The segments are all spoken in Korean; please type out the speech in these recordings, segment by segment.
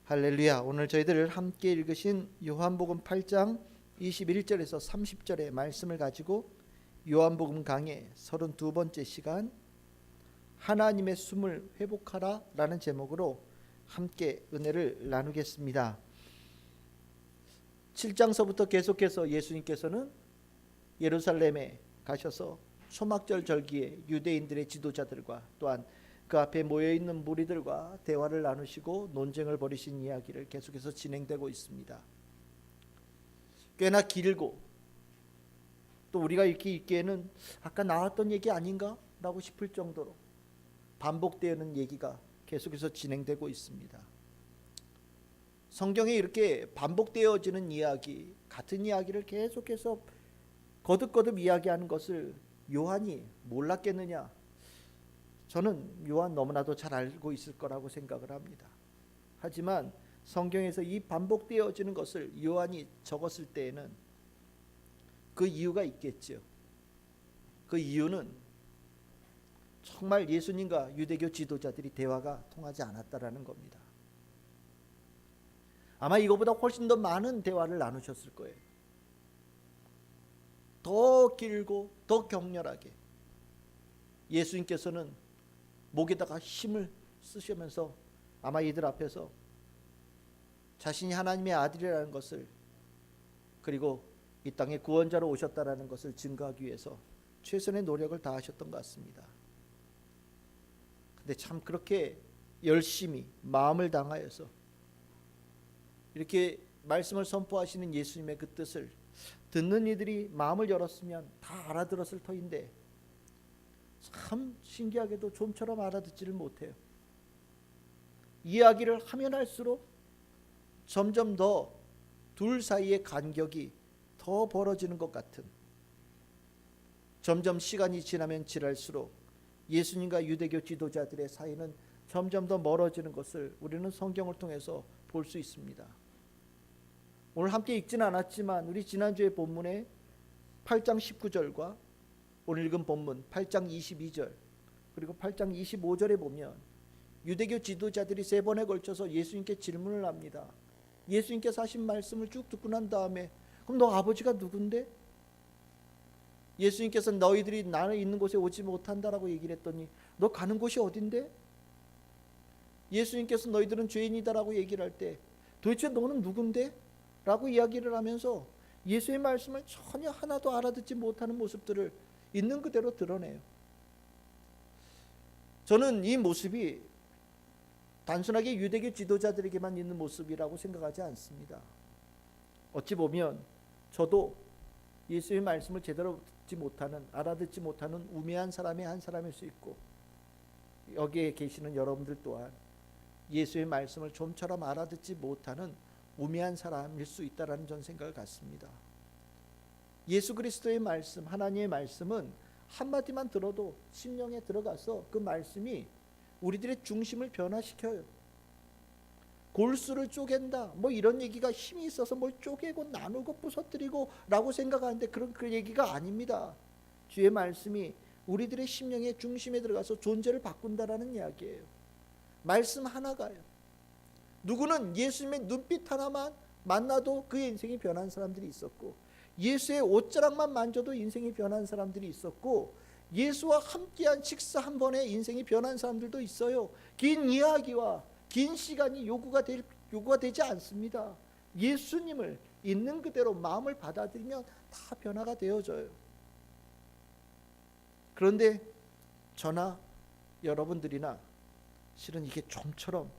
할렐루야. 오늘 저희들 함께 읽으신 요한복음 8장 21절에서 30절의 말씀을 가지고 요한복음 강해 32번째 시간 하나님의 숨을 회복하라 라는 제목으로 함께 은혜를 나누겠습니다. 7장서부터 계속해서 예수님께서는 예루살렘에 가셔서 초막절 절기에 유대인들의 지도자들과 또한 그 앞에 모여있는 무리들과 대화를 나누시고 논쟁을 벌이신 이야기를 계속해서 진행되고 있습니다. 꽤나 길고 또 우리가 이렇게 읽기에는 아까 나왔던 얘기 아닌가? 라고 싶을 정도로 반복되는 얘기가 계속해서 진행되고 있습니다. 성경에 이렇게 반복되어지는 이야기, 같은 이야기를 계속해서 거듭거듭 이야기하는 것을 요한이 몰랐겠느냐? 저는 요한 너무나도 잘 알고 있을 거라고 생각을 합니다. 하지만 성경에서 이 반복되어지는 것을 요한이 적었을 때에는 그 이유가 있겠죠. 그 이유는 정말 예수님과 유대교 지도자들이 대화가 통하지 않았다라는 겁니다. 아마 이거보다 훨씬 더 많은 대화를 나누셨을 거예요. 더 길고 더 격렬하게 예수님께서는 목에다가 힘을 쓰시면서 아마 이들 앞에서 자신이 하나님의 아들이라는 것을, 그리고 이 땅에 구원자로 오셨다라는 것을 증거하기 위해서 최선의 노력을 다하셨던 것 같습니다. 근데 참 그렇게 열심히 마음을 다하여서 이렇게 말씀을 선포하시는 예수님의 그 뜻을 듣는 이들이 마음을 열었으면 다 알아들었을 터인데 참 신기하게도 좀처럼 알아듣지를 못해요. 이야기를 하면 할수록 점점 더 둘 사이의 간격이 더 벌어지는 것 같은, 점점 시간이 지나면 지날수록 예수님과 유대교 지도자들의 사이는 점점 더 멀어지는 것을 우리는 성경을 통해서 볼 수 있습니다. 오늘 함께 읽지는 않았지만 우리 지난주의 본문에 8장 19절과 오늘 읽은 본문 8장 22절 그리고 8장 25절에 보면 유대교 지도자들이 3번에 걸쳐서 예수님께 질문을 합니다. 예수님께서 하신 말씀을 쭉 듣고 난 다음에 그럼 너 아버지가 누군데? 예수님께서 너희들이 나는 있는 곳에 오지 못한다라고 얘기를 했더니 너 가는 곳이 어딘데? 예수님께서 너희들은 죄인이다라고 얘기를 할 때 도대체 너는 누군데? 라고 이야기를 하면서 예수의 말씀을 전혀 하나도 알아듣지 못하는 모습들을 있는 그대로 드러내요. 저는 이 모습이 단순하게 유대교 지도자들에게만 있는 모습이라고 생각하지 않습니다. 어찌 보면 저도 예수의 말씀을 제대로 듣지 못하는, 알아듣지 못하는 우매한 사람의 한 사람일 수 있고, 여기에 계시는 여러분들 또한 예수의 말씀을 좀처럼 알아듣지 못하는 우매한 사람일 수 있다라는 전 생각을 갖습니다. 예수 그리스도의 말씀, 하나님의 말씀은 한마디만 들어도 심령에 들어가서 그 말씀이 우리들의 중심을 변화시켜요. 골수를 쪼갠다, 뭐 이런 얘기가 힘이 있어서 뭘 쪼개고 나누고 부서뜨리고 라고 생각하는데 그런 그 얘기가 아닙니다. 주의 말씀이 우리들의 심령의 중심에 들어가서 존재를 바꾼다라는 이야기예요. 말씀 하나가요. 누구는 예수님의 눈빛 하나만 만나도 그의 인생이 변한 사람들이 있었고, 예수의 옷자락만 만져도 인생이 변한 사람들이 있었고, 예수와 함께한 식사 한 번에 인생이 변한 사람들도 있어요. 긴 이야기와 긴 시간이 요구가 되지 않습니다. 예수님을 있는 그대로 마음을 받아들이면 다 변화가 되어져요. 그런데 저나 여러분들이나 실은 이게 좀처럼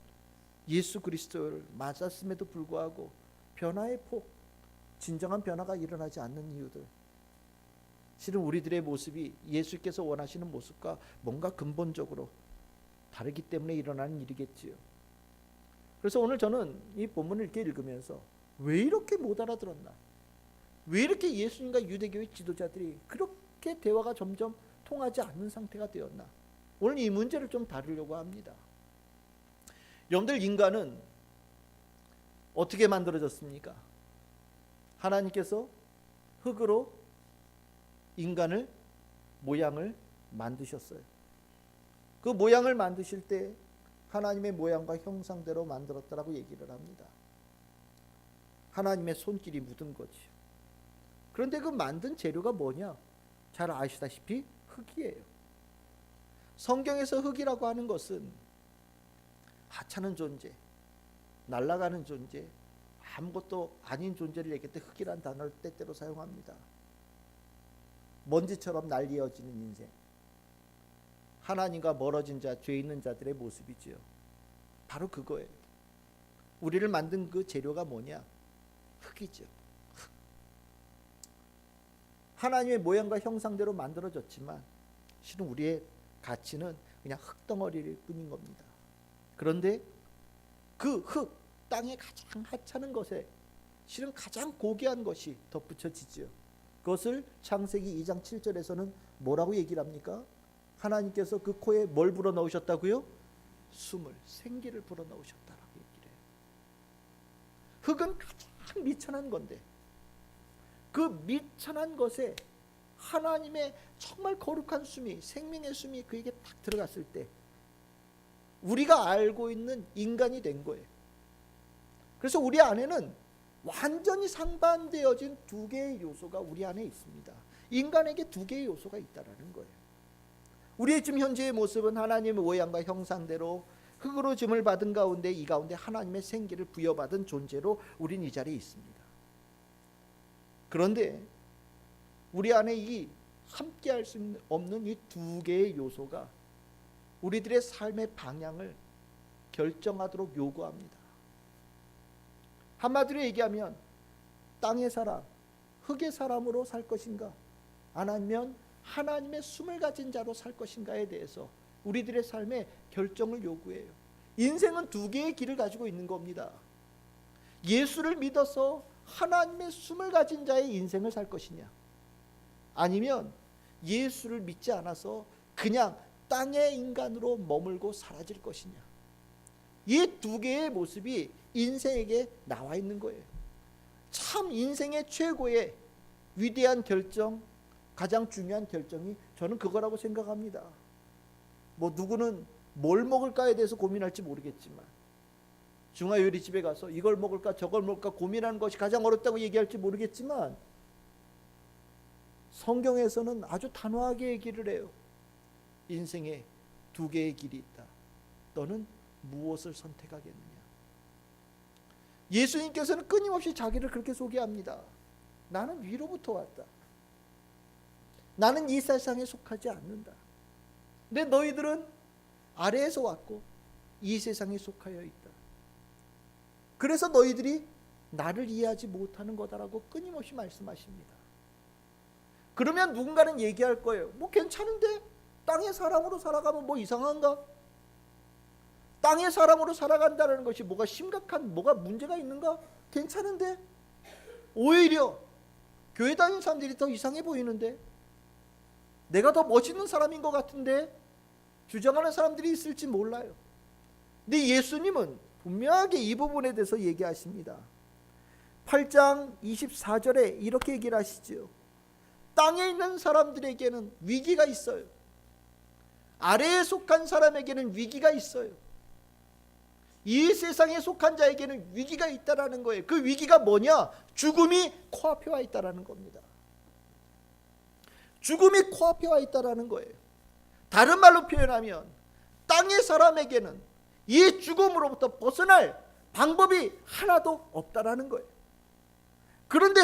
예수 그리스도를 맞았음에도 불구하고 변화의 폭, 진정한 변화가 일어나지 않는 이유들, 실은 우리들의 모습이 예수께서 원하시는 모습과 뭔가 근본적으로 다르기 때문에 일어나는 일이겠지요. 그래서 오늘 저는 이 본문을 이렇게 읽으면서 왜 이렇게 못 알아들었나, 왜 이렇게 예수님과 유대교의 지도자들이 그렇게 대화가 점점 통하지 않는 상태가 되었나, 오늘 이 문제를 좀 다루려고 합니다. 여러분들, 인간은 어떻게 만들어졌습니까? 하나님께서 흙으로 인간을 모양을 만드셨어요. 그 모양을 만드실 때 하나님의 모양과 형상대로 만들었다라고 얘기를 합니다. 하나님의 손길이 묻은 거지. 그런데 그 만든 재료가 뭐냐? 잘 아시다시피 흙이에요. 성경에서 흙이라고 하는 것은 하찮은 존재, 날아가는 존재, 아무것도 아닌 존재를 얘기할 때 흙이란 단어를 때때로 사용합니다. 먼지처럼 날리어지는 인생, 하나님과 멀어진 자, 죄 있는 자들의 모습이지요. 바로 그거예요. 우리를 만든 그 재료가 뭐냐? 흙이죠. 흙. 하나님의 모양과 형상대로 만들어졌지만 실은 우리의 가치는 그냥 흙덩어리일 뿐인 겁니다. 그런데 그 흙, 땅에 가장 하찮은 것에 실은 가장 고귀한 것이 덧붙여지지요. 그것을 창세기 2장 7절에서는 뭐라고 얘기를 합니까? 하나님께서 그 코에 뭘 불어넣으셨다고요? 숨을, 생기를 불어넣으셨다라고 얘기를 해요. 흙은 가장 미천한 건데 그 미천한 것에 하나님의 정말 거룩한 숨이, 생명의 숨이 그에게 딱 들어갔을 때 우리가 알고 있는 인간이 된 거예요. 그래서 우리 안에는 완전히 상반되어진 두 개의 요소가 우리 안에 있습니다. 인간에게 두 개의 요소가 있다라는 거예요. 우리의 지금 현재의 모습은 하나님의 모양과 형상대로 흙으로 짐을 받은 가운데 이 가운데 하나님의 생기를 부여받은 존재로 우린 이 자리에 있습니다. 그런데 우리 안에 이 함께할 수 없는 이 두 개의 요소가 우리들의 삶의 방향을 결정하도록 요구합니다. 한마디로 얘기하면 땅의 사람, 흙의 사람으로 살 것인가 아니면 하나님의 숨을 가진 자로 살 것인가에 대해서 우리들의 삶에 결정을 요구해요. 인생은 두 개의 길을 가지고 있는 겁니다. 예수를 믿어서 하나님의 숨을 가진 자의 인생을 살 것이냐 아니면 예수를 믿지 않아서 그냥 땅의 인간으로 머물고 사라질 것이냐. 이 두 개의 모습이 인생에게 나와 있는 거예요. 참 인생의 최고의 위대한 결정, 가장 중요한 결정이 저는 그거라고 생각합니다. 뭐 누구는 뭘 먹을까에 대해서 고민할지 모르겠지만 중화요리집에 가서 이걸 먹을까 저걸 먹을까 고민하는 것이 가장 어렵다고 얘기할지 모르겠지만 성경에서는 아주 단호하게 얘기를 해요. 인생에 두 개의 길이 있다. 너는 무엇을 선택하겠느냐. 예수님께서는 끊임없이 자기를 그렇게 소개합니다. 나는 위로부터 왔다. 나는 이 세상에 속하지 않는다. 근데 너희들은 아래에서 왔고 이 세상에 속하여 있다. 그래서 너희들이 나를 이해하지 못하는 거다라고 끊임없이 말씀하십니다. 그러면 누군가는 얘기할 거예요. 뭐 괜찮은데 땅의 사람으로 살아가면 뭐 이상한가? 땅의 사람으로 살아간다는 것이 뭐가 심각한 뭐가 문제가 있는가? 괜찮은데 오히려 교회 다니는 사람들이 더 이상해 보이는데 내가 더 멋있는 사람인 것 같은데 주장하는 사람들이 있을지 몰라요. 근데 예수님은 분명하게 이 부분에 대해서 얘기하십니다. 8장 24절에 이렇게 얘기를 하시죠. 땅에 있는 사람들에게는 위기가 있어요. 아래에 속한 사람에게는 위기가 있어요. 이 세상에 속한 자에게는 위기가 있다라는 거예요. 그 위기가 뭐냐? 죽음이 코앞에 와 있다라는 겁니다. 죽음이 코앞에 와 있다라는 거예요. 다른 말로 표현하면 땅의 사람에게는 이 죽음으로부터 벗어날 방법이 하나도 없다라는 거예요. 그런데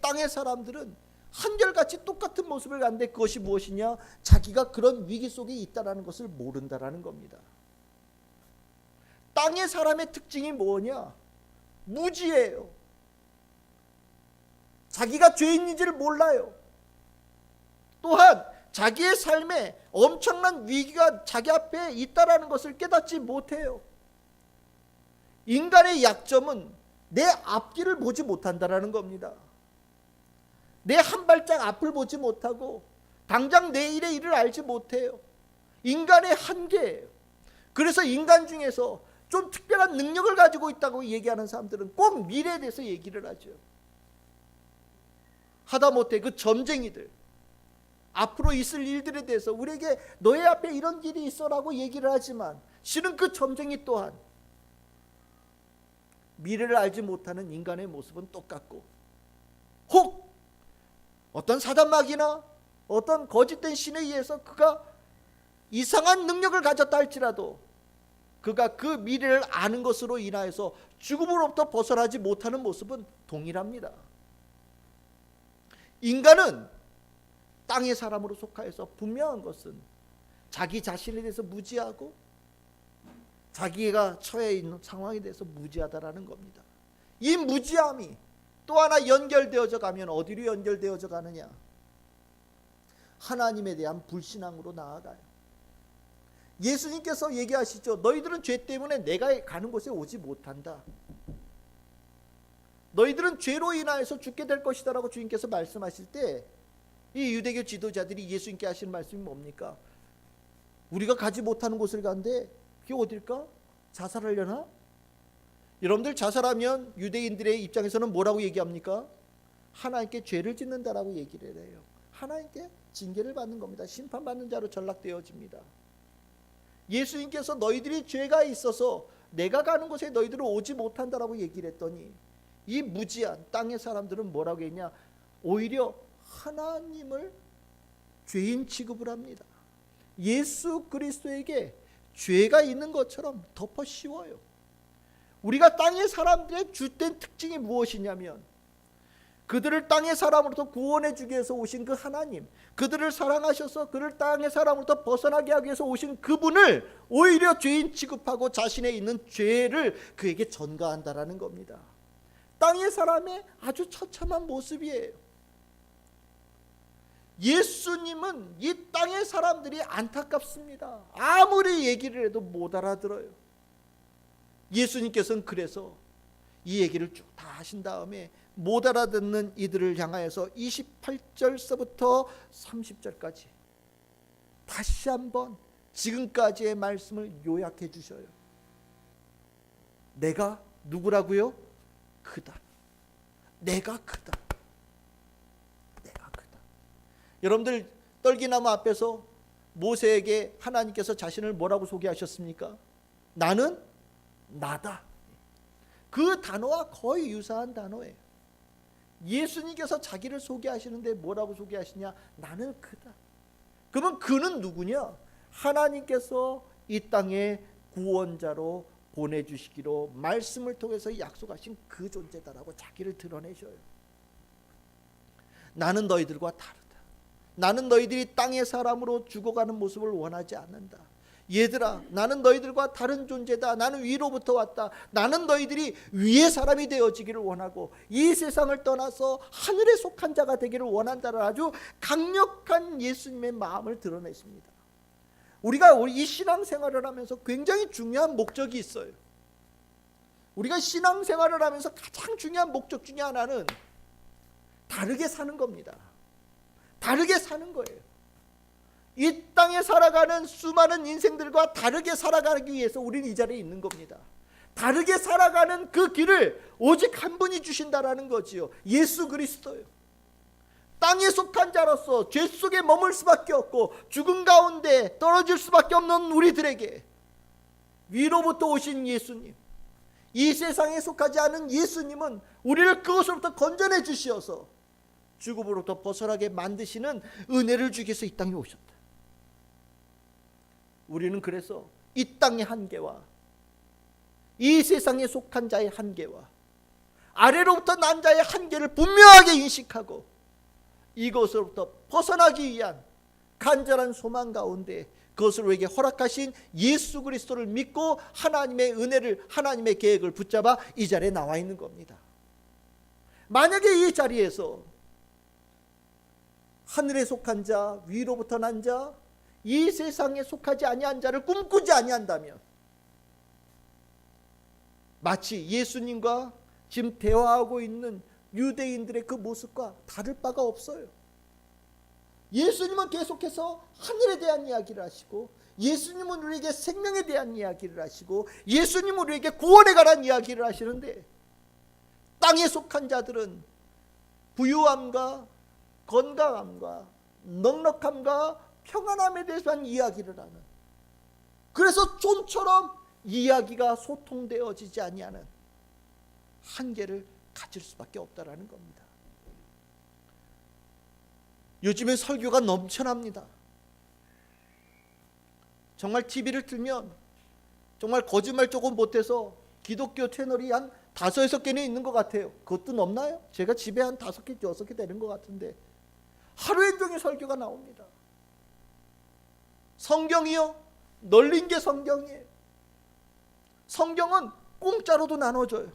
땅의 사람들은 한결같이 똑같은 모습을 갖는데 그것이 무엇이냐? 자기가 그런 위기 속에 있다라는 것을 모른다라는 겁니다. 땅의 사람의 특징이 뭐냐? 무지예요. 자기가 죄인인지를 몰라요. 또한 자기의 삶에 엄청난 위기가 자기 앞에 있다라는 것을 깨닫지 못해요. 인간의 약점은 내 앞길을 보지 못한다라는 겁니다. 내 한 발짝 앞을 보지 못하고 당장 내일의 일을 알지 못해요. 인간의 한계예요. 그래서 인간 중에서 좀 특별한 능력을 가지고 있다고 얘기하는 사람들은 꼭 미래에 대해서 얘기를 하죠. 하다못해 그 점쟁이들 앞으로 있을 일들에 대해서 우리에게 너의 앞에 이런 일이 있어라고 얘기를 하지만 실은 그 점쟁이 또한 미래를 알지 못하는 인간의 모습은 똑같고, 혹 어떤 사단마귀나 어떤 거짓된 신에 의해서 그가 이상한 능력을 가졌다 할지라도 그가 그 미래를 아는 것으로 인하여서 죽음으로부터 벗어나지 못하는 모습은 동일합니다. 인간은 땅의 사람으로 속하여서 분명한 것은 자기 자신에 대해서 무지하고 자기가 처해 있는 상황에 대해서 무지하다라는 겁니다. 이 무지함이 또 하나 연결되어져 가면 어디로 연결되어져 가느냐? 하나님에 대한 불신앙으로 나아가요. 예수님께서 얘기하시죠. 너희들은 죄 때문에 내가 가는 곳에 오지 못한다. 너희들은 죄로 인하여서 죽게 될 것이다 라고 주님께서 말씀하실 때 이 유대교 지도자들이 예수님께 하시는 말씀이 뭡니까? 우리가 가지 못하는 곳을 간데 그게 어딜까? 자살하려나? 여러분들 자살하면 유대인들의 입장에서는 뭐라고 얘기합니까? 하나님께 죄를 짓는다라고 얘기를 해요. 하나님께 징계를 받는 겁니다. 심판받는 자로 전락되어집니다. 예수님께서 너희들이 죄가 있어서 내가 가는 곳에 너희들은 오지 못한다라고 얘기를 했더니 이 무지한 땅의 사람들은 뭐라고 했냐? 오히려 하나님을 죄인 취급을 합니다. 예수 그리스도에게 죄가 있는 것처럼 덮어 씌워요. 우리가 땅의 사람들의 주된 특징이 무엇이냐면 그들을 땅의 사람으로부터 구원해 주기 위해서 오신 그 하나님, 그들을 사랑하셔서 그를 땅의 사람으로부터 벗어나게 하기 위해서 오신 그분을 오히려 죄인 취급하고 자신에 있는 죄를 그에게 전가한다라는 겁니다. 땅의 사람의 아주 처참한 모습이에요. 예수님은 이 땅의 사람들이 안타깝습니다. 아무리 얘기를 해도 못 알아들어요. 예수님께서는 그래서 이 얘기를 쭉 다 하신 다음에 못 알아듣는 이들을 향하여서 28절서부터 30절까지 다시 한번 지금까지의 말씀을 요약해 주셔요. 내가 누구라고요? 크다. 내가 크다. 내가 크다. 여러분들 떨기나무 앞에서 모세에게 하나님께서 자신을 뭐라고 소개하셨습니까? 나는 나다. 그 단어와 거의 유사한 단어예요. 예수님께서 자기를 소개하시는데 뭐라고 소개하시냐? 나는 크다. 그러면 그는 누구냐? 하나님께서 이 땅에 구원자로 보내주시기로 말씀을 통해서 약속하신 그 존재다라고 자기를 드러내셔요. 나는 너희들과 다르다. 나는 너희들이 땅의 사람으로 죽어가는 모습을 원하지 않는다. 얘들아, 나는 너희들과 다른 존재다. 나는 위로부터 왔다. 나는 너희들이 위의 사람이 되어지기를 원하고 이 세상을 떠나서 하늘에 속한 자가 되기를 원한다는 아주 강력한 예수님의 마음을 드러내십니다. 우리가 이 신앙생활을 하면서 굉장히 중요한 목적이 있어요. 우리가 신앙생활을 하면서 가장 중요한 목적 중에 하나는 다르게 사는 겁니다. 다르게 사는 거예요. 이 땅에 살아가는 수많은 인생들과 다르게 살아가기 위해서 우리는 이 자리에 있는 겁니다. 다르게 살아가는 그 길을 오직 한 분이 주신다라는 거지요. 예수 그리스도요. 땅에 속한 자로서 죄 속에 머물 수밖에 없고 죽음 가운데 떨어질 수밖에 없는 우리들에게 위로부터 오신 예수님, 이 세상에 속하지 않은 예수님은 우리를 그것으로부터 건져내 주시어서 죽음으로부터 벗어나게 만드시는 은혜를 주기 위해서 이 땅에 오셨다. 우리는 그래서 이 땅의 한계와 이 세상에 속한 자의 한계와 아래로부터 난 자의 한계를 분명하게 인식하고 이것으로부터 벗어나기 위한 간절한 소망 가운데 그것을 우리에게 허락하신 예수 그리스도를 믿고 하나님의 은혜를, 하나님의 계획을 붙잡아 이 자리에 나와 있는 겁니다. 만약에 이 자리에서 하늘에 속한 자, 위로부터 난 자, 이 세상에 속하지 아니한 자를 꿈꾸지 아니한다면 마치 예수님과 지금 대화하고 있는 유대인들의 그 모습과 다를 바가 없어요. 예수님은 계속해서 하늘에 대한 이야기를 하시고 예수님은 우리에게 생명에 대한 이야기를 하시고 예수님은 우리에게 구원에 관한 이야기를 하시는데 땅에 속한 자들은 부유함과 건강함과 넉넉함과 평안함에 대해서 한 이야기를 하는 그래서 좀처럼 이야기가 소통되어지지 아니하는 한계를 가질 수밖에 없다라는 겁니다. 요즘에 설교가 넘쳐납니다. 정말 TV를 틀면 정말 거짓말 조금 못해서 기독교 채널이 한 5-6개는 있는 것 같아요. 그것도 넘나요? 제가 집에 한 5개, 6개 되는 것 같은데 하루에 종일 설교가 나옵니다. 성경이요? 널린 게 성경이에요. 성경은 공짜로도 나눠줘요.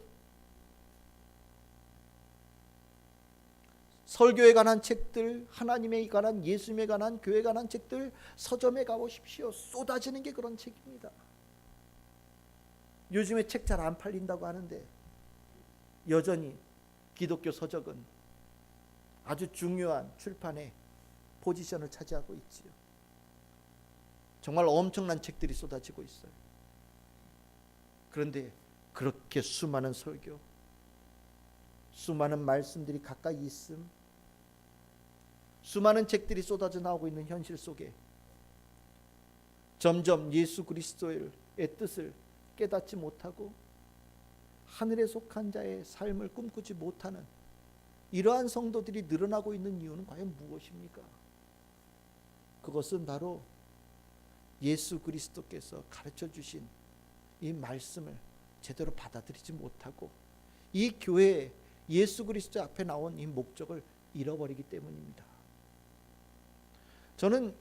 설교에 관한 책들, 하나님에 관한, 예수님에 관한, 교회에 관한 책들 서점에 가보십시오. 쏟아지는 게 그런 책입니다. 요즘에 책 잘 안 팔린다고 하는데 여전히 기독교 서적은 아주 중요한 출판의 포지션을 차지하고 있지요. 정말 엄청난 책들이 쏟아지고 있어요. 그런데 그렇게 수많은 설교, 수많은 말씀들이 가까이 있음, 수많은 책들이 쏟아져 나오고 있는 현실 속에 점점 예수 그리스도의 뜻을 깨닫지 못하고 하늘에 속한 자의 삶을 꿈꾸지 못하는 이러한 성도들이 늘어나고 있는 이유는 과연 무엇입니까? 그것은 바로 예수 그리스도께서 가르쳐 주신 이 말씀을 제대로 받아들이지 못하고 이 교회에 예수 그리스도 앞에 나온 이 목적을 잃어버리기 때문입니다. 저는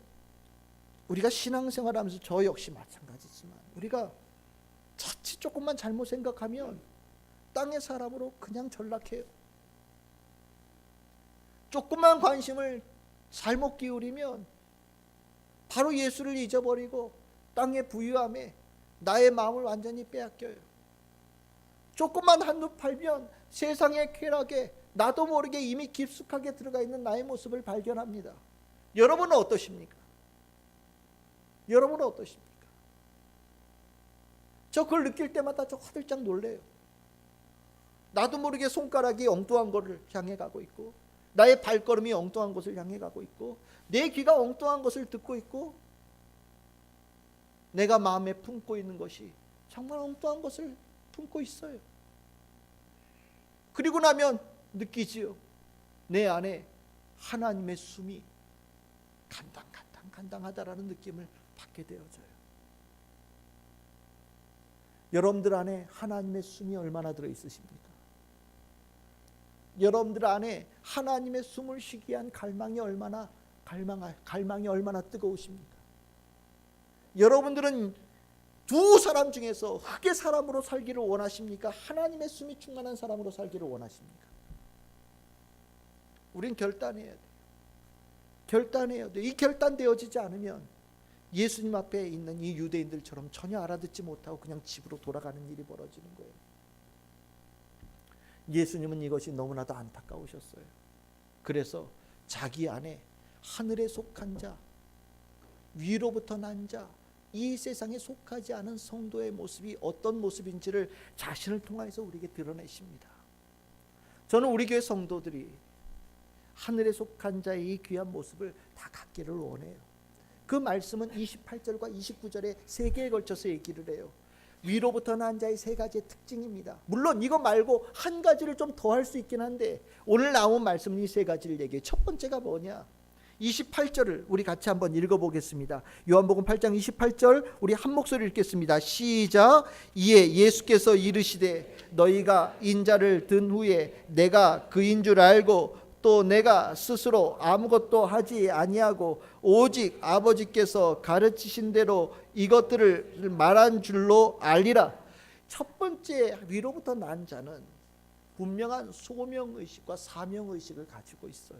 우리가 신앙생활하면서 저 역시 마찬가지지만 우리가 자칫 조금만 잘못 생각하면 땅의 사람으로 그냥 전락해요. 조금만 관심을 잘못 기울이면 바로 예수를 잊어버리고 땅의 부유함에 나의 마음을 완전히 빼앗겨요. 조금만 한눈 팔면 세상의 쾌락에 나도 모르게 이미 깊숙하게 들어가 있는 나의 모습을 발견합니다. 여러분은 어떠십니까? 여러분은 어떠십니까? 저 그걸 느낄 때마다 저 화들짝 놀래요. 나도 모르게 손가락이 엉뚱한 것을 향해 가고 있고 나의 발걸음이 엉뚱한 곳을 향해 가고 있고 내 귀가 엉뚱한 것을 듣고 있고 내가 마음에 품고 있는 것이 정말 엉뚱한 것을 품고 있어요. 그리고 나면 느끼지요. 내 안에 하나님의 숨이 간당하다라는 느낌을 받게 되어져요. 여러분들 안에 하나님의 숨이 얼마나 들어있으십니까? 여러분들 안에 하나님의 숨을 쉬기 위한 갈망이 얼마나 뜨거우십니까? 여러분들은 두 사람 중에서 흙의 사람으로 살기를 원하십니까? 하나님의 숨이 충만한 사람으로 살기를 원하십니까? 우린 결단해야 돼요. 결단해야 돼요. 이 결단되어지지 않으면 예수님 앞에 있는 이 유대인들처럼 전혀 알아듣지 못하고 그냥 집으로 돌아가는 일이 벌어지는 거예요. 예수님은 이것이 너무나도 안타까우셨어요. 그래서 자기 안에 하늘에 속한 자, 위로부터 난 자, 이 세상에 속하지 않은 성도의 모습이 어떤 모습인지를 자신을 통해서 우리에게 드러내십니다. 저는 우리 교회 성도들이 하늘에 속한 자의 이 귀한 모습을 다 갖기를 원해요. 그 말씀은 28절과 29절에 3개에 걸쳐서 얘기를 해요. 위로부터 난 자의 3가지의 특징입니다. 물론 이거 말고 한 가지를 좀 더 할 수 있긴 한데 오늘 나온 말씀은 이 3가지를 얘기해요. 첫 번째가 뭐냐? 28절을 우리 같이 한번 읽어보겠습니다. 요한복음 8장 28절 우리 한 목소리 읽겠습니다. 시작. 이에 예수께서 이르시되 너희가 인자를 든 후에 내가 그인 줄 알고 또 내가 스스로 아무것도 하지 아니하고 오직 아버지께서 가르치신 대로 이것들을 말한 줄로 알리라. 첫 번째 위로부터 난 자는 분명한 소명의식과 사명의식을 가지고 있어요.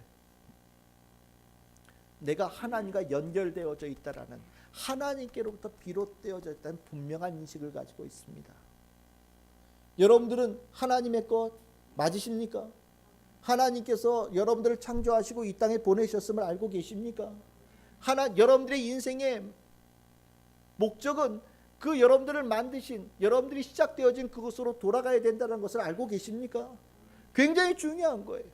내가 하나님과 연결되어져 있다라는 하나님께로부터 비롯되어져 있다는 분명한 인식을 가지고 있습니다. 여러분들은 하나님의 것 맞으십니까? 하나님께서 여러분들을 창조하시고 이 땅에 보내셨음을 알고 계십니까? 여러분들의 인생의 목적은 그 여러분들을 만드신 여러분들이 시작되어진 그곳으로 돌아가야 된다는 것을 알고 계십니까? 굉장히 중요한 거예요.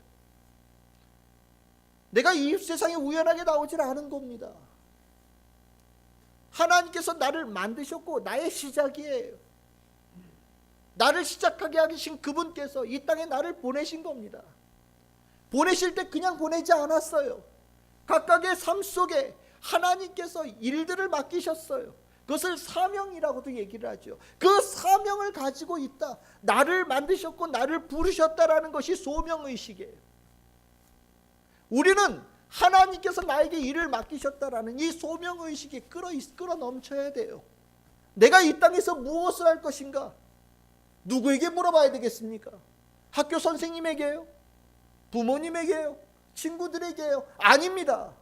내가 이 세상에 우연하게 나오질 않은 겁니다. 하나님께서 나를 만드셨고 나의 시작이에요. 나를 시작하게 하신 그분께서 이 땅에 나를 보내신 겁니다. 보내실 때 그냥 보내지 않았어요. 각각의 삶 속에 하나님께서 일들을 맡기셨어요. 그것을 사명이라고도 얘기를 하죠. 그 사명을 가지고 있다. 나를 만드셨고 나를 부르셨다라는 것이 소명의식이에요. 우리는 하나님께서 나에게 일을 맡기셨다라는 이 소명의식이 끌어 넘쳐야 돼요. 내가 이 땅에서 무엇을 할 것인가? 누구에게 물어봐야 되겠습니까? 학교 선생님에게요? 부모님에게요? 친구들에게요? 아닙니다.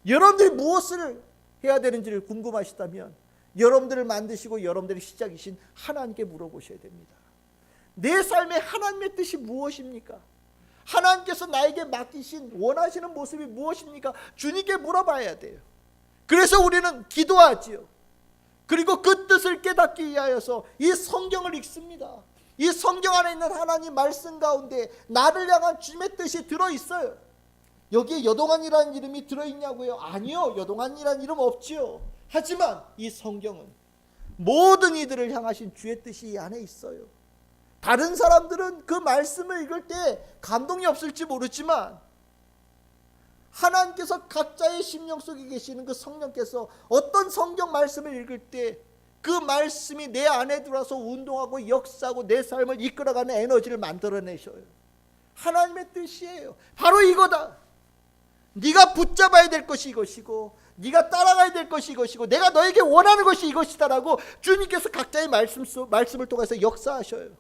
여러분들이 무엇을 해야 되는지를 궁금하시다면 여러분들을 만드시고 여러분들의 시작이신 하나님께 물어보셔야 됩니다. 내 삶에 하나님의 뜻이 무엇입니까? 하나님께서 나에게 맡기신 원하시는 모습이 무엇입니까? 주님께 물어봐야 돼요. 그래서 우리는 기도하지요. 그리고 그 뜻을 깨닫기 위하여서 이 성경을 읽습니다. 이 성경 안에 있는 하나님 말씀 가운데 나를 향한 주님의 뜻이 들어있어요. 여기에 여동안이라는 이름이 들어있냐고요? 아니요, 여동안이라는 이름 없지요. 하지만 이 성경은 모든 이들을 향하신 주의 뜻이 이 안에 있어요. 다른 사람들은 그 말씀을 읽을 때 감동이 없을지 모르지만 하나님께서 각자의 심령 속에 계시는 그 성령께서 어떤 성경 말씀을 읽을 때 그 말씀이 내 안에 들어와서 운동하고 역사하고 내 삶을 이끌어가는 에너지를 만들어내셔요. 하나님의 뜻이에요. 바로 이거다. 네가 붙잡아야 될 것이 이것이고 네가 따라가야 될 것이 이것이고 내가 너에게 원하는 것이 이것이다라고 주님께서 각자의 말씀을 통해서 역사하셔요.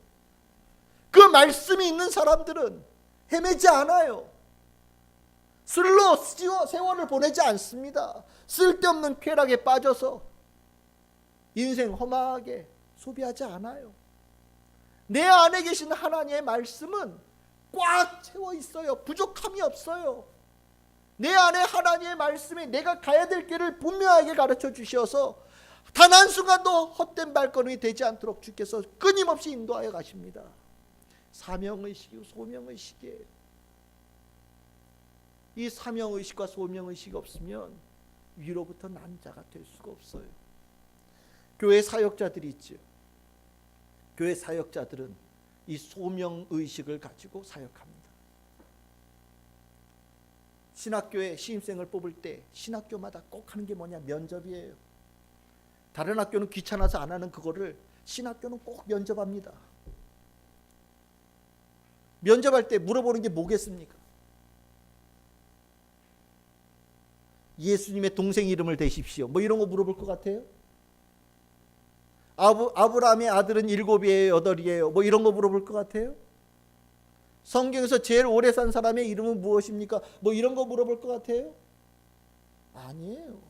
그 말씀이 있는 사람들은 헤매지 않아요. 술로 세월을 보내지 않습니다. 쓸데없는 쾌락에 빠져서 인생 허망하게 소비하지 않아요. 내 안에 계신 하나님의 말씀은 꽉 채워 있어요. 부족함이 없어요. 내 안에 하나님의 말씀이 내가 가야 될 길을 분명하게 가르쳐 주셔서 단 한순간도 헛된 발걸음이 되지 않도록 주께서 끊임없이 인도하여 가십니다. 사명의식이고 소명의식이에요. 이 사명의식과 소명의식이 없으면 위로부터 난 자가 될 수가 없어요. 교회 사역자들이 있죠. 교회 사역자들은 이 소명의식을 가지고 사역합니다. 신학교에 신입생을 뽑을 때 신학교마다 꼭 하는 게 뭐냐? 면접이에요. 다른 학교는 귀찮아서 안 하는 그거를 신학교는 꼭 면접합니다. 면접할 때 물어보는 게 뭐겠습니까? 예수님의 동생 이름을 대십시오. 뭐 이런 거 물어볼 것 같아요? 아브라함의 아들은 7이에요, 8이에요? 뭐 이런 거 물어볼 것 같아요? 성경에서 제일 오래 산 사람의 이름은 무엇입니까? 뭐 이런 거 물어볼 것 같아요? 아니에요.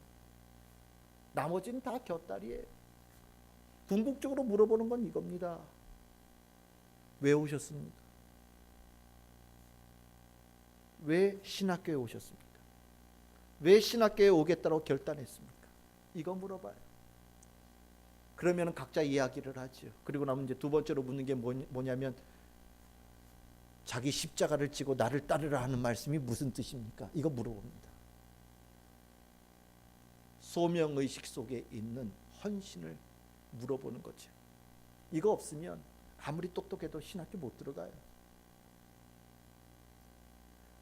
나머지는 다 곁다리예요. 궁극적으로 물어보는 건 이겁니다. 왜 오셨습니까? 왜 신학교에 오셨습니까? 왜 신학교에 오겠다고 결단했습니까? 이거 물어봐요. 그러면 각자 이야기를 하죠. 그리고 나면 이제 두 번째로 묻는 게 뭐냐면 자기 십자가를 지고 나를 따르라 하는 말씀이 무슨 뜻입니까? 이거 물어봅니다. 소명의식 속에 있는 헌신을 물어보는 거죠. 이거 없으면 아무리 똑똑해도 신학교 못 들어가요.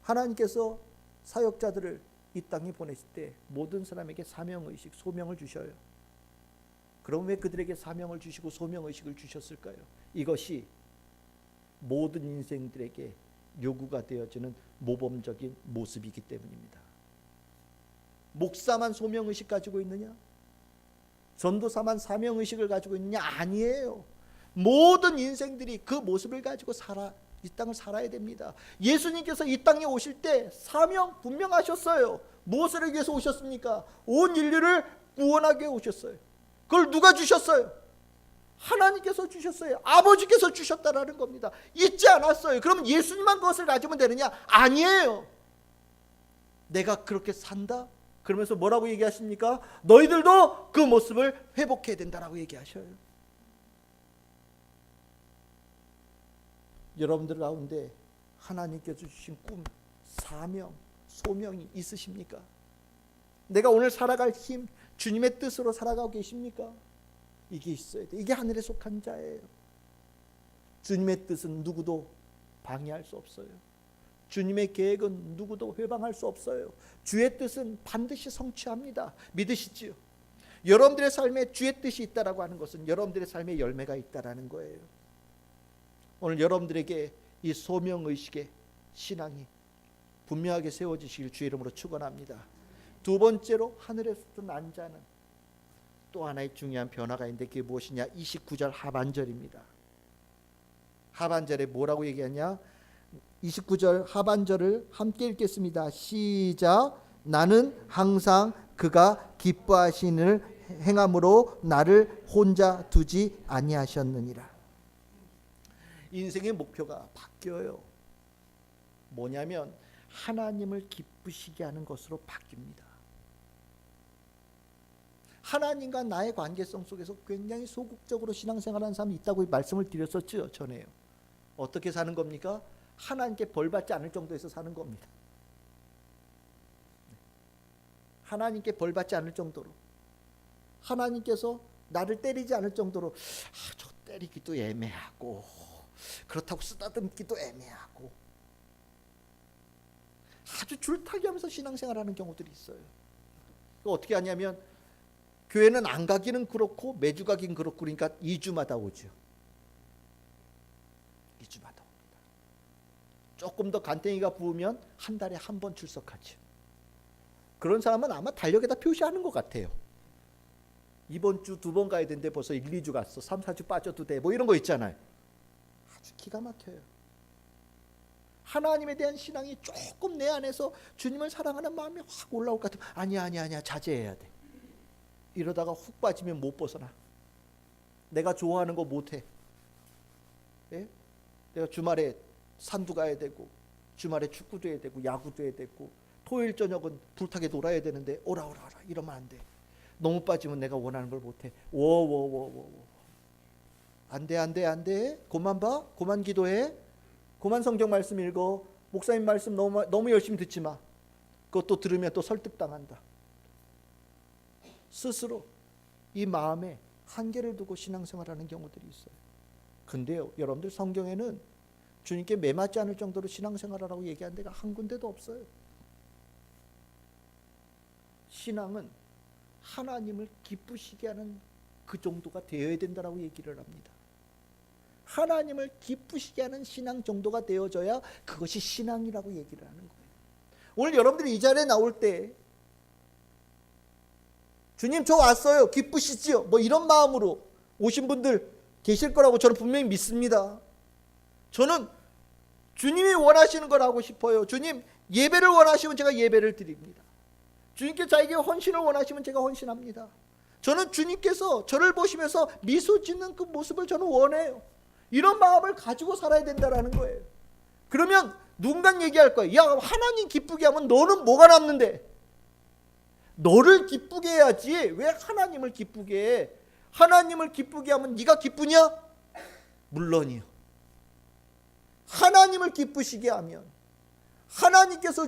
하나님께서 사역자들을 이 땅에 보내실 때 모든 사람에게 사명의식, 소명을 주셔요. 그럼 왜 그들에게 사명을 주시고 소명의식을 주셨을까요? 이것이 모든 인생들에게 요구가 되어지는 모범적인 모습이기 때문입니다. 목사만 소명의식 가지고 있느냐? 전도사만 사명의식을 가지고 있느냐? 아니에요. 모든 인생들이 그 모습을 가지고 이 땅을 살아야 됩니다. 예수님께서 이 땅에 오실 때 사명 분명하셨어요. 무엇을 하기 위해서 오셨습니까? 온 인류를 구원하기 위해 오셨어요. 그걸 누가 주셨어요? 하나님께서 주셨어요. 아버지께서 주셨다라는 겁니다. 잊지 않았어요. 그러면 예수님만 그것을 가지면 되느냐? 아니에요. 내가 그렇게 산다? 그러면서 뭐라고 얘기하십니까? 너희들도 그 모습을 회복해야 된다라고 얘기하셔요. 여러분들 가운데 하나님께서 주신 꿈, 사명, 소명이 있으십니까? 내가 오늘 살아갈 힘, 주님의 뜻으로 살아가고 계십니까? 이게 있어야 돼. 이게 하늘에 속한 자예요. 주님의 뜻은 누구도 방해할 수 없어요. 주님의 계획은 누구도 회방할 수 없어요. 주의 뜻은 반드시 성취합니다. 믿으시지요? 여러분들의 삶에 주의 뜻이 있다라고 하는 것은 여러분들의 삶에 열매가 있다라는 거예요. 오늘 여러분들에게 이 소명의식의 신앙이 분명하게 세워지시길 주의 이름으로 축원합니다. 두 번째로 하늘에서 난 자는 또 하나의 중요한 변화가 있는데 그게 무엇이냐? 29절 하반절입니다. 하반절에 뭐라고 얘기하냐? 29절 하반절을 함께 읽겠습니다. 시작. 나는 항상 그가 기뻐하시는 행함으로 나를 혼자 두지 아니하셨느니라. 인생의 목표가 바뀌어요. 뭐냐면 하나님을 기쁘시게 하는 것으로 바뀝니다. 하나님과 나의 관계성 속에서 굉장히 소극적으로 신앙생활하는 사람이 있다고 말씀을 드렸었죠. 전에요. 어떻게 사는 겁니까? 하나님께 벌받지 않을 정도에서 사는 겁니다. 하나님께 벌받지 않을 정도로, 하나님께서 나를 때리지 않을 정도로, 저 때리기도 애매하고 그렇다고 쓰다듬기도 애매하고 아주 줄타기 하면서 신앙생활하는 경우들이 있어요. 어떻게 하냐면 교회는 안 가기는 그렇고 매주 가긴 그렇고, 그러니까 2주마다 오죠. 2주마다 옵니다. 조금 더 간땡이가 부으면 한 달에 한 번 출석하죠. 그런 사람은 아마 달력에다 표시하는 것 같아요. 이번 주 2번 가야 되는데 벌써 1, 2주 갔어. 3, 4주 빠져도 돼. 뭐 이런 거 있잖아요. 아주 기가 막혀요. 하나님에 대한 신앙이 조금 내 안에서 주님을 사랑하는 마음이 확 올라올 것 같아요. 아니야 자제해야 돼. 이러다가 훅 빠지면 못 벗어나. 내가 좋아하는 거 못해. 예? 내가 주말에 산도 가야 되고 주말에 축구도 해야 되고 야구도 해야 되고 토요일 저녁은 불타게 놀아야 되는데 오라 이러면 안 돼. 너무 빠지면 내가 원하는 걸 못해. 안돼. 그만 봐. 그만 기도해. 그만 성경 말씀 읽어. 목사님 말씀 너무 열심히 듣지 마. 그것도 들으면 또 설득당한다. 스스로 이 마음에 한계를 두고 신앙생활하는 경우들이 있어요. 근데요, 여러분들 성경에는 주님께 매맞지 않을 정도로 신앙생활하라고 얘기한 데가 한 군데도 없어요. 신앙은 하나님을 기쁘시게 하는 그 정도가 되어야 된다라고 얘기를 합니다. 하나님을 기쁘시게 하는 신앙 정도가 되어져야 그것이 신앙이라고 얘기를 하는 거예요. 오늘 여러분들이 이 자리에 나올 때 주님 저 왔어요. 기쁘시지요? 뭐 이런 마음으로 오신 분들 계실 거라고 저는 분명히 믿습니다. 저는 주님이 원하시는 걸 하고 싶어요. 주님 예배를 원하시면 제가 예배를 드립니다. 주님께 저에게 헌신을 원하시면 제가 헌신합니다. 저는 주님께서 저를 보시면서 미소 짓는 그 모습을 저는 원해요. 이런 마음을 가지고 살아야 된다는 거예요. 그러면 누군가 얘기할 거예요. 야, 하나님 기쁘게 하면 너는 뭐가 남는데? 너를 기쁘게 해야지 왜 하나님을 기쁘게 해? 하나님을 기쁘게 하면 네가 기쁘냐? 물론이요. 하나님을 기쁘시게 하면 하나님께서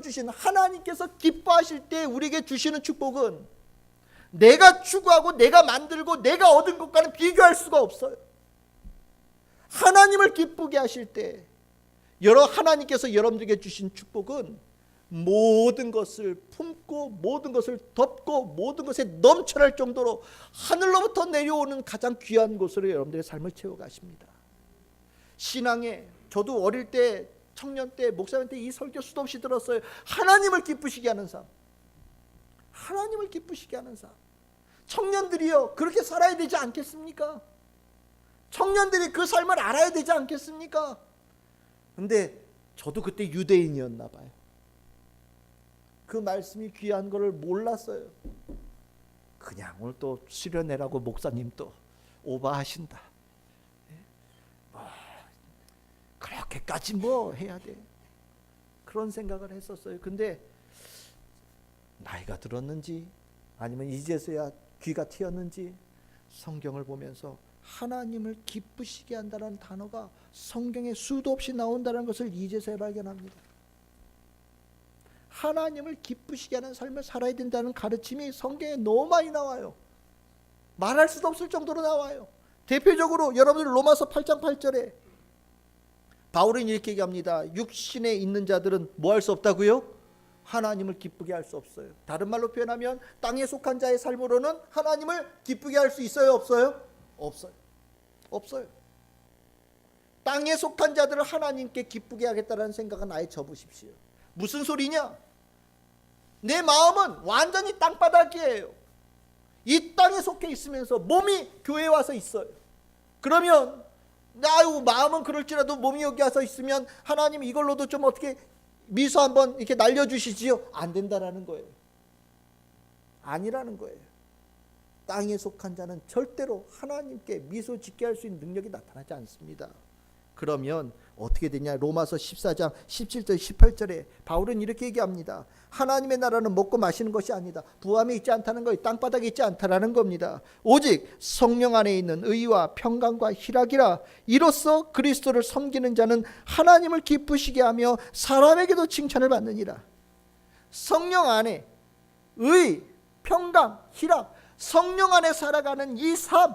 기뻐하실 때 우리에게 주시는 축복은 내가 추구하고 내가 만들고 내가 얻은 것과는 비교할 수가 없어요. 하나님을 기쁘게 하실 때 하나님께서 여러분들에게 주신 축복은 모든 것을 품고 모든 것을 덮고 모든 것에 넘쳐날 정도로 하늘로부터 내려오는 가장 귀한 것으로 여러분들의 삶을 채워가십니다. 신앙에 저도 어릴 때 청년 때 목사님 때 이 설교 수도 없이 들었어요. 하나님을 기쁘시게 하는 삶. 하나님을 기쁘시게 하는 삶. 청년들이요 그렇게 살아야 되지 않겠습니까? 청년들이 그 삶을 알아야 되지 않겠습니까? 근데 저도 그때 유대인이었나 봐요. 그 말씀이 귀한 거를 몰랐어요. 그냥 오늘 또 수련회라고 목사님 또 오버하신다. 그렇게까지 뭐 해야 돼. 그런 생각을 했었어요. 근데 나이가 들었는지 아니면 이제서야 귀가 트였는지 성경을 보면서 하나님을 기쁘시게 한다는 단어가 성경에 수도 없이 나온다는 것을 이제서야 발견합니다. 하나님을 기쁘시게 하는 삶을 살아야 된다는 가르침이 성경에 너무 많이 나와요. 말할 수도 없을 정도로 나와요. 대표적으로 여러분들 로마서 8장 8절에 바울은 이렇게 얘기합니다. 육신에 있는 자들은 뭐 할 수 없다고요? 하나님을 기쁘게 할 수 없어요. 다른 말로 표현하면 땅에 속한 자의 삶으로는 하나님을 기쁘게 할 수 있어요? 없어요? 없어요. 없어요. 땅에 속한 자들을 하나님께 기쁘게 하겠다는 생각은 아예 접으십시오. 무슨 소리냐? 내 마음은 완전히 땅바닥이에요. 이 땅에 속해 있으면서 몸이 교회에 와서 있어요. 그러면 아유 마음은 그럴지라도 몸이 여기 와서 있으면 하나님 이걸로도 좀 어떻게 미소 한번 이렇게 날려주시지요? 안 된다라는 거예요. 아니라는 거예요. 땅에 속한 자는 절대로 하나님께 미소 짓게 할 수 있는 능력이 나타나지 않습니다. 그러면 어떻게 되냐? 로마서 14장 17절 18절에 바울은 이렇게 얘기합니다. 하나님의 나라는 먹고 마시는 것이 아니다. 부함에 있지 않다는 거예요. 땅바닥에 있지 않다라는 겁니다. 오직 성령 안에 있는 의와 평강과 희락이라. 이로써 그리스도를 섬기는 자는 하나님을 기쁘시게 하며 사람에게도 칭찬을 받느니라. 성령 안에 의, 평강, 희락, 성령 안에 살아가는 이 삶,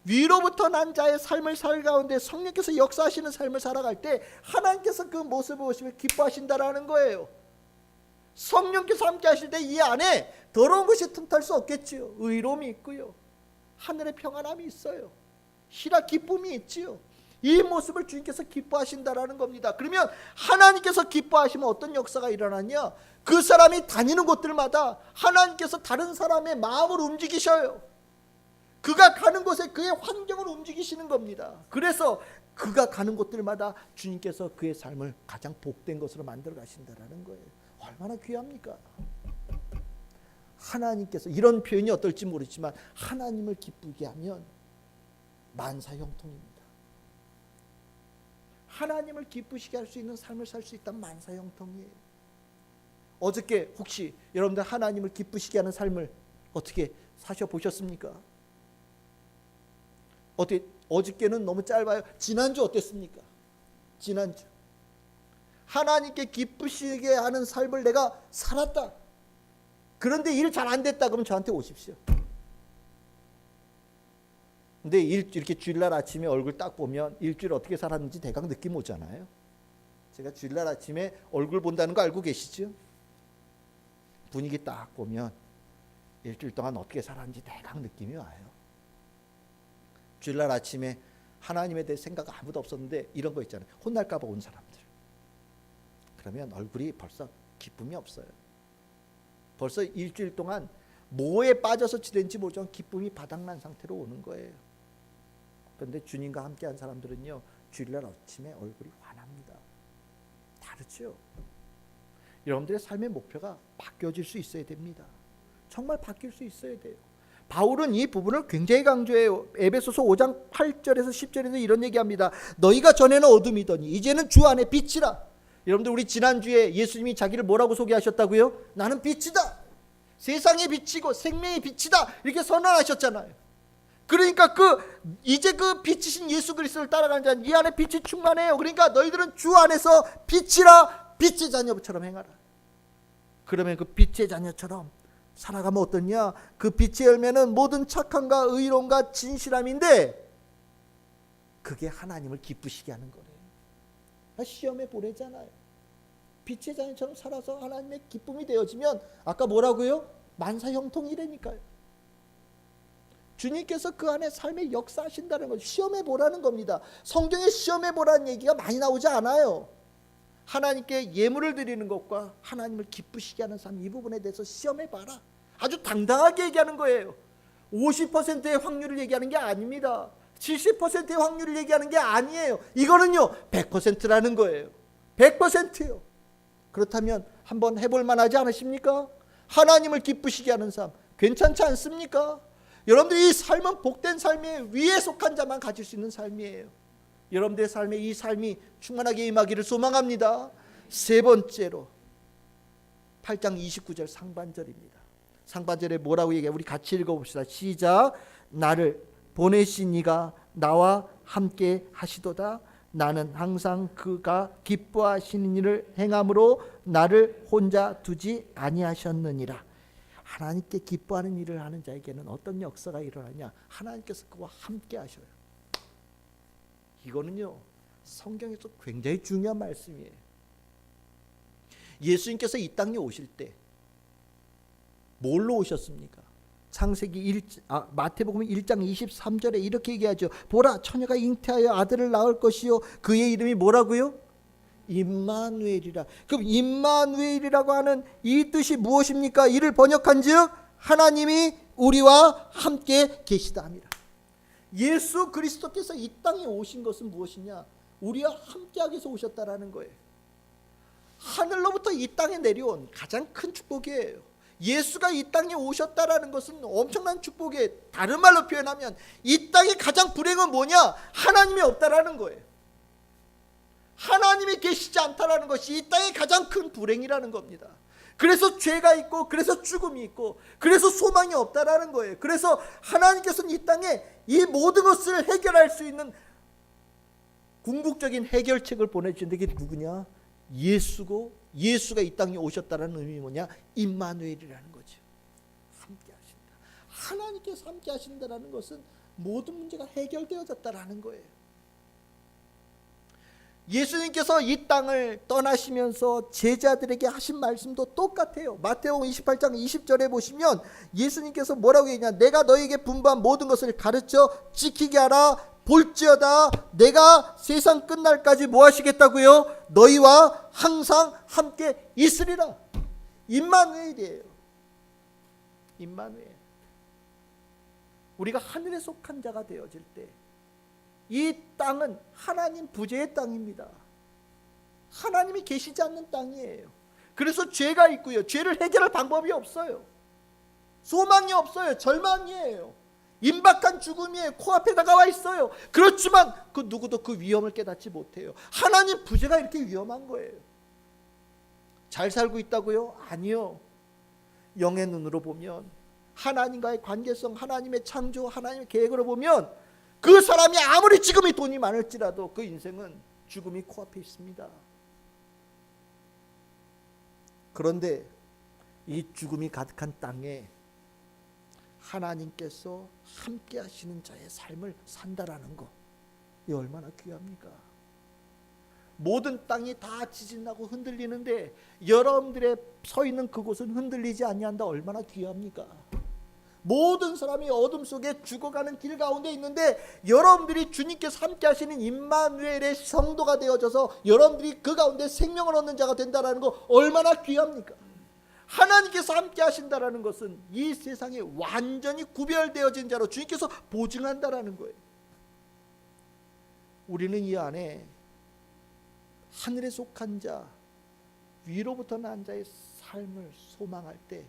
위로부터 난 자의 삶을 살 가운데 성령께서 역사하시는 삶을 살아갈 때 하나님께서 그 모습을 보시며 기뻐하신다라는 거예요. 성령께서 함께 하실 때 이 안에 더러운 것이 틈탈 수 없겠지요. 의로움이 있고요, 하늘의 평안함이 있어요, 희락 기쁨이 있지요. 이 모습을 주님께서 기뻐하신다라는 겁니다. 그러면 하나님께서 기뻐하시면 어떤 역사가 일어나냐? 그 사람이 다니는 곳들마다 하나님께서 다른 사람의 마음을 움직이셔요. 그가 가는 곳에 그의 환경을 움직이시는 겁니다. 그래서 그가 가는 곳들마다 주님께서 그의 삶을 가장 복된 것으로 만들어 가신다라는 거예요. 얼마나 귀합니까? 하나님께서, 이런 표현이 어떨지 모르지만 하나님을 기쁘게 하면 만사형통입니다. 하나님을 기쁘시게 할 수 있는 삶을 살 수 있다면 만사형통이에요. 어저께 혹시 여러분들 하나님을 기쁘시게 하는 삶을 어떻게 사셔보셨습니까? 어떻게, 어저께는 너무 짧아요. 지난주 어땠습니까? 지난주 하나님께 기쁘시게 하는 삶을 내가 살았다. 그런데 일 잘 안 됐다 그러면 저한테 오십시오. 근데 이렇게 주일날 아침에 얼굴 딱 보면 일주일 어떻게 살았는지 대강 느낌 오잖아요. 제가 주일날 아침에 얼굴 본다는 거 알고 계시죠? 분위기 딱 보면 일주일 동안 어떻게 살았는지 대강 느낌이 와요. 주일날 아침에 하나님에 대해 생각 아무도 없었는데 이런 거 있잖아요. 혼날까 봐 온 사람들. 그러면 얼굴이 벌써 기쁨이 없어요. 벌써 일주일 동안 뭐에 빠져서 지낸지 모르지만 기쁨이 바닥난 상태로 오는 거예요. 그런데 주님과 함께한 사람들은요, 주일날 아침에 얼굴이 환합니다. 다르죠. 여러분들의 삶의 목표가 바뀌어질 수 있어야 됩니다. 정말 바뀔 수 있어야 돼요. 바울은 이 부분을 굉장히 강조해요. 에베소서 5장 8절에서 10절에서 이런 얘기합니다. 너희가 전에는 어둠이더니 이제는 주 안에 빛이라. 여러분들 우리 지난주에 예수님이 자기를 뭐라고 소개하셨다고요? 나는 빛이다. 세상의 빛이고 생명의 빛이다. 이렇게 선언하셨잖아요. 그러니까 이제 그 빛이신 예수 그리스도를 따라가는 자는 이 안에 빛이 충만해요. 그러니까 너희들은 주 안에서 빛이라. 빛의 자녀처럼 행하라. 그러면 그 빛의 자녀처럼 살아가면 어떠냐? 그 빛의 열매는 모든 착함과 의로움과 진실함인데 그게 하나님을 기쁘시게 하는 거래요. 시험에 보내잖아요. 빛의 자녀처럼 살아서 하나님의 기쁨이 되어지면 아까 뭐라고요? 만사형통이라니까요. 주님께서 그 안에 삶에 역사하신다는 거죠. 시험해 보라는 겁니다. 성경에 시험해 보라는 얘기가 많이 나오지 않아요. 하나님께 예물을 드리는 것과 하나님을 기쁘시게 하는 삶, 이 부분에 대해서 시험해 봐라. 아주 당당하게 얘기하는 거예요. 50%의 확률을 얘기하는 게 아닙니다. 70%의 확률을 얘기하는 게 아니에요. 이거는요 100%라는 거예요. 100%요. 그렇다면 한번 해볼 만하지 않으십니까? 하나님을 기쁘시게 하는 삶 괜찮지 않습니까? 여러분들이 이 삶은 복된 삶이에요. 위에 속한 자만 가질 수 있는 삶이에요. 여러분들의 삶에 이 삶이 충만하게 임하기를 소망합니다. 세 번째로 8장 29절 상반절입니다. 상반절에 뭐라고 얘기해요? 우리 같이 읽어봅시다. 시작. 나를 보내신 이가 나와 함께 하시도다. 나는 항상 그가 기뻐하시는 일을 행함으로 나를 혼자 두지 아니하셨느니라. 하나님께 기뻐하는 일을 하는 자에게는 어떤 역사가 일어나냐? 하나님께서 그와 함께 하셔요. 이거는요, 성경에서 굉장히 중요한 말씀이에요. 예수님께서 이 땅에 오실 때 뭘로 오셨습니까? 마태복음 1장 23절에 이렇게 얘기하죠. 보라, 처녀가 잉태하여 아들을 낳을 것이요, 그의 이름이 뭐라고요? 임마누엘이라. 그럼 임마누엘이라고 하는 이 뜻이 무엇입니까? 이를 번역한즉 하나님이 우리와 함께 계시다 합니다. 예수 그리스도께서 이 땅에 오신 것은 무엇이냐? 우리와 함께하기 위해서 오셨다라는 거예요. 하늘로부터 이 땅에 내려온 가장 큰 축복이에요. 예수가 이 땅에 오셨다라는 것은 엄청난 축복이에요. 다른 말로 표현하면 이 땅의 가장 불행은 뭐냐? 하나님이 없다라는 거예요. 하나님이 계시지 않다라는 것이 이 땅의 가장 큰 불행이라는 겁니다. 그래서 죄가 있고, 그래서 죽음이 있고, 그래서 소망이 없다라는 거예요. 그래서 하나님께서는 이 땅에 이 모든 것을 해결할 수 있는 궁극적인 해결책을 보내주는데, 그게 누구냐? 예수고, 예수가 이 땅에 오셨다라는 의미 뭐냐? 임마누엘이라는 거죠. 함께 하신다. 하나님께서 함께 하신다라는 것은 모든 문제가 해결되어졌다라는 거예요. 예수님께서 이 땅을 떠나시면서 제자들에게 하신 말씀도 똑같아요. 마태복음 28장 20절에 보시면 예수님께서 뭐라고 했냐? 내가 너에게 분부한 모든 것을 가르쳐 지키게 하라. 볼지어다 내가 세상 끝날까지 뭐 하시겠다고요? 너희와 항상 함께 있으리라. 임마누엘이에요. 임마누엘. 우리가 하늘에 속한 자가 되어질 때 이 땅은 하나님 부재의 땅입니다. 하나님이 계시지 않는 땅이에요. 그래서 죄가 있고요, 죄를 해결할 방법이 없어요. 소망이 없어요. 절망이에요. 임박한 죽음이 코앞에 다가와 있어요. 그렇지만 그 누구도 그 위험을 깨닫지 못해요. 하나님 부재가 이렇게 위험한 거예요. 잘 살고 있다고요? 아니요. 영의 눈으로 보면, 하나님과의 관계성, 하나님의 창조, 하나님의 계획으로 보면 그 사람이 아무리 지금이 돈이 많을지라도 그 인생은 죽음이 코앞에 있습니다. 그런데 이 죽음이 가득한 땅에 하나님께서 함께 하시는 자의 삶을 산다라는 거, 이 얼마나 귀합니까? 모든 땅이 다 지진나고 흔들리는데 여러분들의 서 있는 그곳은 흔들리지 아니한다. 얼마나 귀합니까? 모든 사람이 어둠 속에 죽어가는 길 가운데 있는데 여러분들이 주님께서 함께 하시는 임마누엘의 성도가 되어져서 여러분들이 그 가운데 생명을 얻는 자가 된다는 거 얼마나 귀합니까? 하나님께서 함께 하신다라는 것은 이 세상에 완전히 구별되어진 자로 주님께서 보증한다라는 거예요. 우리는 이 안에 하늘에 속한 자, 위로부터 난 자의 삶을 소망할 때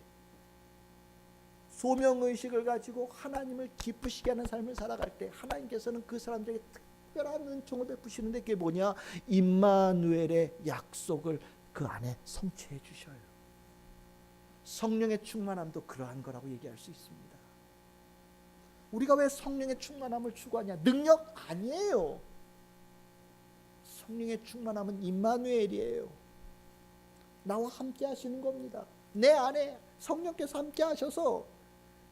소명의식을 가지고 하나님을 기쁘시게 하는 삶을 살아갈 때 하나님께서는 그 사람들에게 특별한 은총을 베푸시는데, 그게 뭐냐? 임마누엘의 약속을 그 안에 성취해 주셔요. 성령의 충만함도 그러한 거라고 얘기할 수 있습니다. 우리가 왜 성령의 충만함을 추구하냐? 능력 아니에요. 성령의 충만함은 임마누엘이에요. 나와 함께 하시는 겁니다. 내 안에 성령께서 함께 하셔서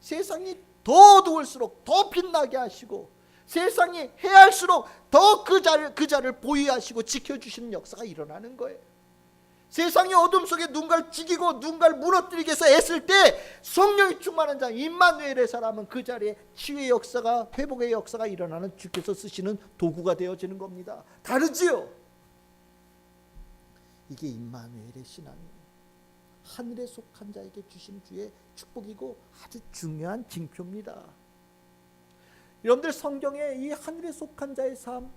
세상이 더 어두울수록 더 빛나게 하시고, 세상이 해할수록 더 그 자를 보유하시고 지켜주시는 역사가 일어나는 거예요. 세상의 어둠 속에 누군가를 죽이고 누군가를 무너뜨리기 위해서 애쓸 때 성령이 충만한 자 임마누엘의 사람은 그 자리에 치유의 역사가, 회복의 역사가 일어나는 주께서 쓰시는 도구가 되어지는 겁니다. 다르지요? 이게 임마누엘의 신앙이에요. 하늘에 속한 자에게 주신 주의 축복이고 아주 중요한 징표입니다. 여러분들 성경에 이 하늘에 속한 자의 삶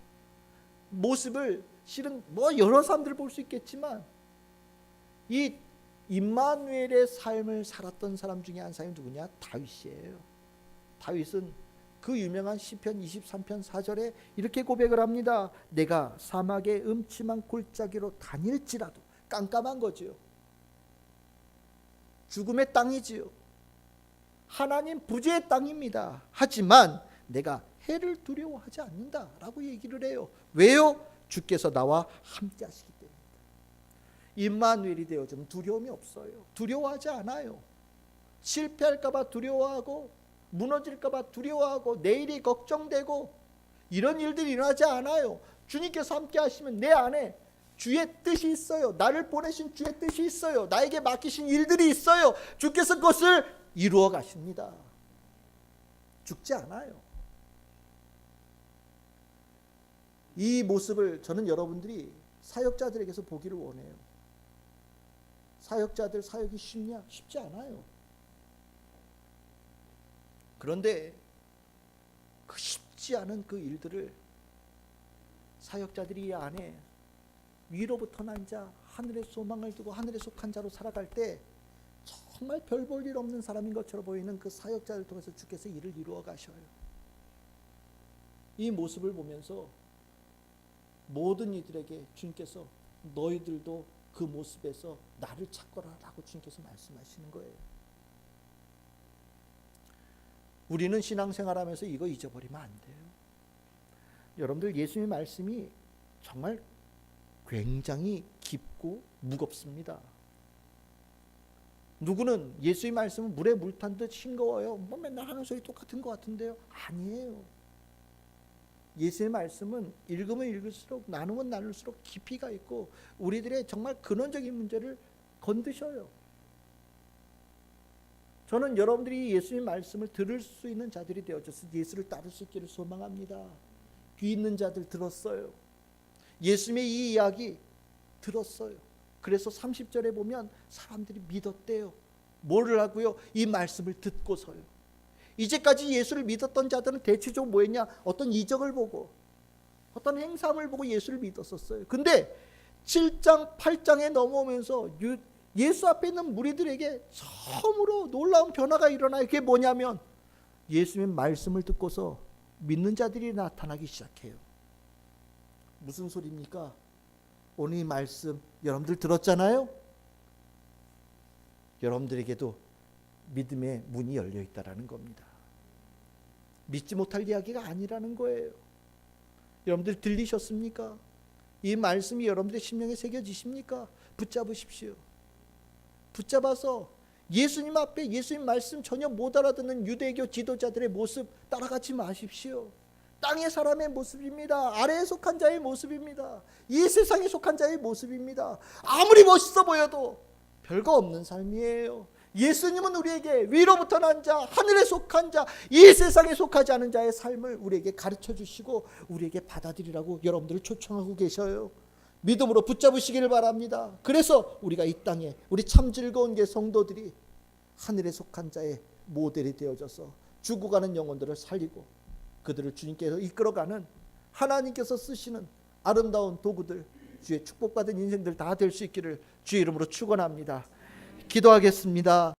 모습을 실은 여러 사람들 볼 수 있겠지만 이 임마누엘의 삶을 살았던 사람 중에 한 사람이 누구냐? 다윗이에요. 다윗은 그 유명한 시편 23편 4절에 이렇게 고백을 합니다. 내가 사막의 음침한 골짜기로 다닐지라도, 깜깜한 거지요. 죽음의 땅이지요. 하나님 부재의 땅입니다. 하지만 내가 해를 두려워하지 않는다라고 얘기를 해요. 왜요? 주께서 나와 함께 하시기 때문입니다. 임마누엘이 되어주면 두려움이 없어요. 두려워하지 않아요. 실패할까 봐 두려워하고 무너질까 봐 두려워하고 내일이 걱정되고 이런 일들이 일어나지 않아요. 주님께서 함께 하시면 내 안에 주의 뜻이 있어요. 나를 보내신 주의 뜻이 있어요. 나에게 맡기신 일들이 있어요. 주께서 그것을 이루어 가십니다. 죽지 않아요. 이 모습을 저는 여러분들이 사역자들에게서 보기를 원해요. 사역자들 사역이 쉽냐? 쉽지 않아요. 그런데 그 쉽지 않은 그 일들을 사역자들이 이 안에 위로부터 난 자, 하늘의 소망을 두고 하늘에 속한 자로 살아갈 때 정말 별 볼 일 없는 사람인 것처럼 보이는 그 사역자를 통해서 주께서 일을 이루어 가셔요. 이 모습을 보면서 모든 이들에게 주님께서 너희들도 그 모습에서 나를 찾거라 라고 주님께서 말씀하시는 거예요. 우리는 신앙생활하면서 이거 잊어버리면 안 돼요. 여러분들 예수님의 말씀이 정말 굉장히 깊고 무겁습니다. 누구는 예수의 말씀은 물에 물 탄 듯 싱거워요. 뭐 맨날 하는 소리 똑같은 것 같은데요. 아니에요. 예수의 말씀은 읽으면 읽을수록 나누면 나눌수록 깊이가 있고 우리들의 정말 근원적인 문제를 건드셔요. 저는 여러분들이 예수의 말씀을 들을 수 있는 자들이 되어져서 예수를 따를 수 있기를 소망합니다. 귀 있는 자들 들었어요. 예수님의 이 이야기 들었어요. 그래서 30절에 보면 사람들이 믿었대요. 뭐를 하고요? 이 말씀을 듣고서요. 이제까지 예수를 믿었던 자들은 대체적으로 뭐였냐? 어떤 이적을 보고 어떤 행사를 보고 예수를 믿었었어요. 근데 7장 8장에 넘어오면서 예수 앞에 있는 무리들에게 처음으로 놀라운 변화가 일어나요. 그게 뭐냐면 예수님의 말씀을 듣고서 믿는 자들이 나타나기 시작해요. 무슨 소리입니까? 오늘 이 말씀 여러분들 들었잖아요? 여러분들에게도 믿음의 문이 열려 있다라는 겁니다. 믿지 못할 이야기가 아니라는 거예요. 여러분들 들리셨습니까? 이 말씀이 여러분들의 심령에 새겨지십니까? 붙잡으십시오. 붙잡아서 예수님 앞에 예수님 말씀 전혀 못 알아듣는 유대교 지도자들의 모습 따라가지 마십시오. 땅의 사람의 모습입니다. 아래에 속한 자의 모습입니다. 이 세상에 속한 자의 모습입니다. 아무리 멋있어 보여도 별거 없는 삶이에요. 예수님은 우리에게 위로부터 난 자, 하늘에 속한 자, 이 세상에 속하지 않은 자의 삶을 우리에게 가르쳐 주시고 우리에게 받아들이라고 여러분들을 초청하고 계셔요. 믿음으로 붙잡으시기를 바랍니다. 그래서 우리가 이 땅에 우리 참 즐거운 게 성도들이 하늘에 속한 자의 모델이 되어져서 죽어가는 영혼들을 살리고 그들을 주님께서 이끌어가는 하나님께서 쓰시는 아름다운 도구들, 주의 축복받은 인생들 다 될 수 있기를 주의 이름으로 축원합니다. 기도하겠습니다.